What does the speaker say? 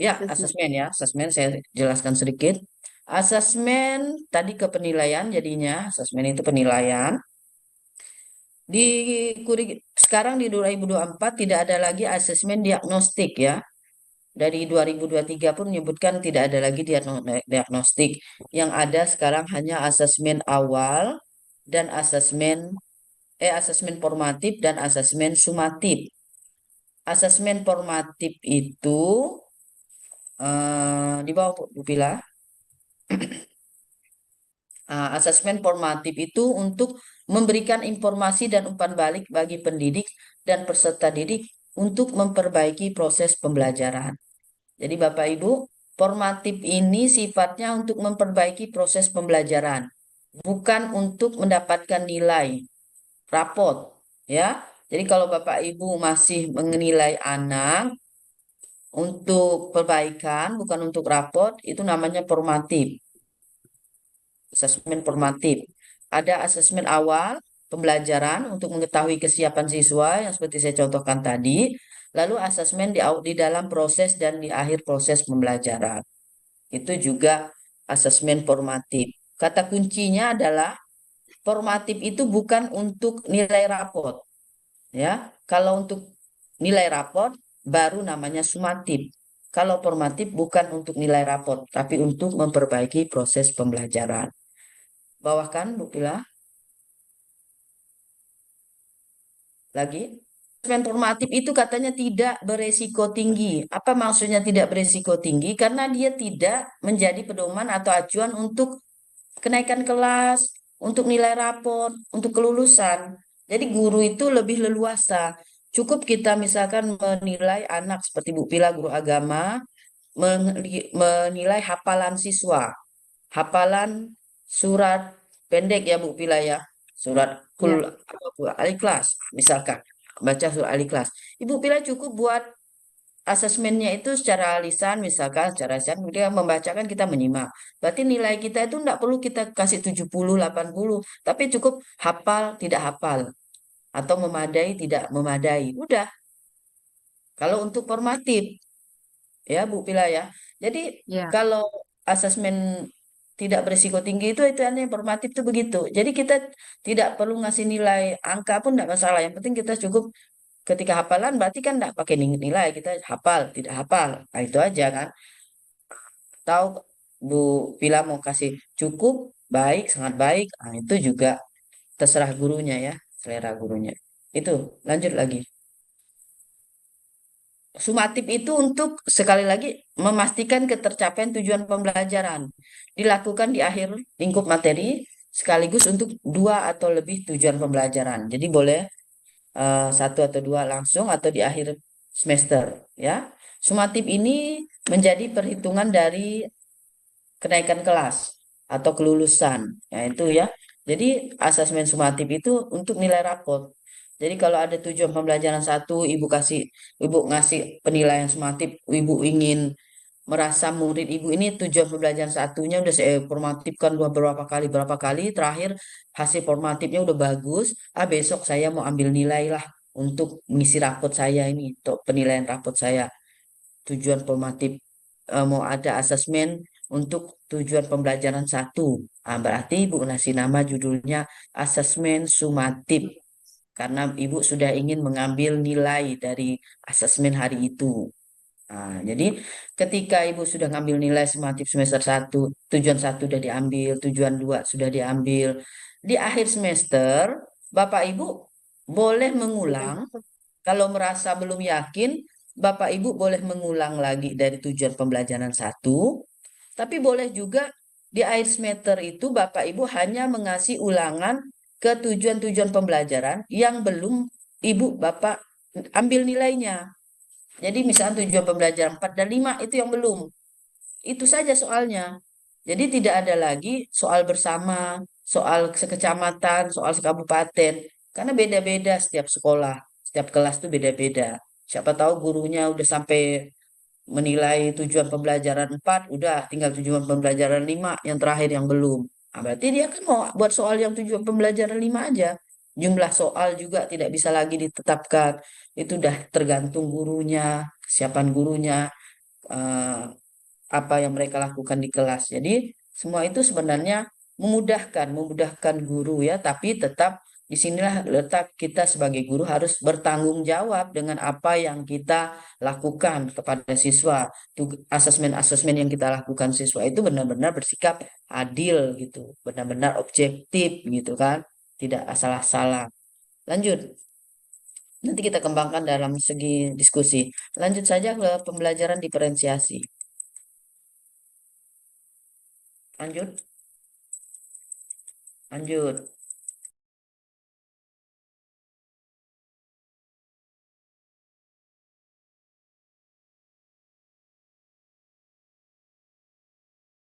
Ya, Asesmen. asesmen ya. Asesmen saya jelaskan sedikit. Asesmen tadi ke penilaian jadinya. Asesmen itu penilaian. Di sekarang di 2024 tidak ada lagi asesmen diagnostik ya. Dari 2023 pun menyebutkan tidak ada lagi diagnostik. Yang ada sekarang hanya asesmen awal dan asesmen formatif dan asesmen sumatif. Asesmen formatif itu di bawah Bu Pila. Asesmen formatif itu untuk memberikan informasi dan umpan balik bagi pendidik dan peserta didik untuk memperbaiki proses pembelajaran. Jadi Bapak Ibu, formatif ini sifatnya untuk memperbaiki proses pembelajaran, bukan untuk mendapatkan nilai rapot, ya. Jadi kalau Bapak Ibu masih menilai anak untuk perbaikan, bukan untuk rapot, itu namanya formatif. Asesmen formatif. Ada asesmen awal pembelajaran untuk mengetahui kesiapan siswa yang seperti saya contohkan tadi. Lalu asesmen di dalam proses dan di akhir proses pembelajaran. Itu juga asesmen formatif. Kata kuncinya adalah formatif itu bukan untuk nilai rapot, ya. Kalau untuk nilai rapot baru namanya sumatif. Kalau formatif bukan untuk nilai rapot, tapi untuk memperbaiki proses pembelajaran. Bawahkan, Bu Pila. Lagi. Asesmen formatif itu katanya tidak beresiko tinggi. Apa maksudnya tidak beresiko tinggi? Karena dia tidak menjadi pedoman atau acuan untuk kenaikan kelas, untuk nilai rapor, untuk kelulusan. Jadi guru itu lebih leluasa. Cukup kita misalkan menilai anak seperti Bu Pila, guru agama, menilai hafalan siswa, hafalan surat pendek ya Bu Pila ya, surat kul Ya, apa Bu, Al-Ikhlas misalkan, baca surat Al-Ikhlas. Ibu Pila cukup buat asesmennya itu secara lisan, misalkan secara lisan dia membacakan kita menyimak. Berarti nilai kita itu enggak perlu kita kasih 70, 80, tapi cukup hafal, tidak hafal, atau memadai, tidak memadai. Udah. Kalau untuk formatif, ya Bu Pila ya. Jadi ya. kalau asesmen tidak berisiko tinggi itu yang informatif itu begitu. Jadi kita tidak perlu ngasih nilai angka pun tidak masalah. Yang penting kita cukup ketika hafalan berarti kan tidak pakai nilai, kita hafal, tidak hafal. Nah, itu aja kan. Tahu Bu Pila mau kasih cukup, baik, sangat baik. Nah, itu juga terserah gurunya ya, selera gurunya. Itu, lanjut lagi. Sumatif itu untuk sekali lagi memastikan ketercapaian tujuan pembelajaran. Dilakukan di akhir lingkup materi sekaligus untuk dua atau lebih tujuan pembelajaran. Jadi boleh satu atau dua langsung atau di akhir semester ya. Sumatif ini menjadi perhitungan dari kenaikan kelas atau kelulusan. Ya itu ya. Jadi asesmen sumatif itu untuk nilai rapot. Jadi kalau ada tujuan pembelajaran satu, ibu ngasih penilaian sumatif, ibu ingin merasa murid ibu ini tujuan pembelajaran satunya udah saya formatifkan berapa kali, terakhir hasil formatifnya udah bagus, besok saya mau ambil nilai lah untuk mengisi rapot saya ini, untuk penilaian rapot saya tujuan formatif, mau ada asesmen untuk tujuan pembelajaran satu. Berarti Ibu ngasih nama judulnya asesmen sumatif karena Ibu sudah ingin mengambil nilai dari asesmen hari itu. Jadi ketika Ibu sudah ngambil nilai sumatif semester satu, tujuan satu sudah diambil, tujuan 2 sudah diambil. Di akhir semester, Bapak Ibu boleh mengulang. Kalau merasa belum yakin, Bapak Ibu boleh mengulang lagi dari tujuan pembelajaran satu, tapi boleh juga di akhir semester itu Bapak Ibu hanya mengasih ulangan ke tujuan-tujuan pembelajaran yang belum Ibu Bapak ambil nilainya. Jadi misalnya tujuan pembelajaran 4 dan 5 itu yang belum. Itu saja soalnya. Jadi tidak ada lagi soal bersama, soal sekecamatan, soal sekabupaten. Karena beda-beda setiap sekolah, setiap kelas itu beda-beda. Siapa tahu gurunya udah sampai menilai tujuan pembelajaran 4, udah tinggal tujuan pembelajaran 5 yang terakhir yang belum. Berarti dia kan mau buat soal yang tujuan pembelajaran 5 aja. Jumlah soal juga tidak bisa lagi ditetapkan. Itu udah tergantung gurunya, kesiapan gurunya, eh, apa yang mereka lakukan di kelas. Jadi semua itu sebenarnya memudahkan guru ya, tapi tetap disinilah letak kita sebagai guru harus bertanggung jawab dengan apa yang kita lakukan kepada siswa. Asesmen-asesmen yang kita lakukan siswa itu benar-benar bersikap adil gitu, benar-benar objektif gitu kan, tidak asal-asalan. Lanjut, nanti kita kembangkan dalam segi diskusi. Lanjut saja ke pembelajaran diferensiasi. Lanjut. Lanjut.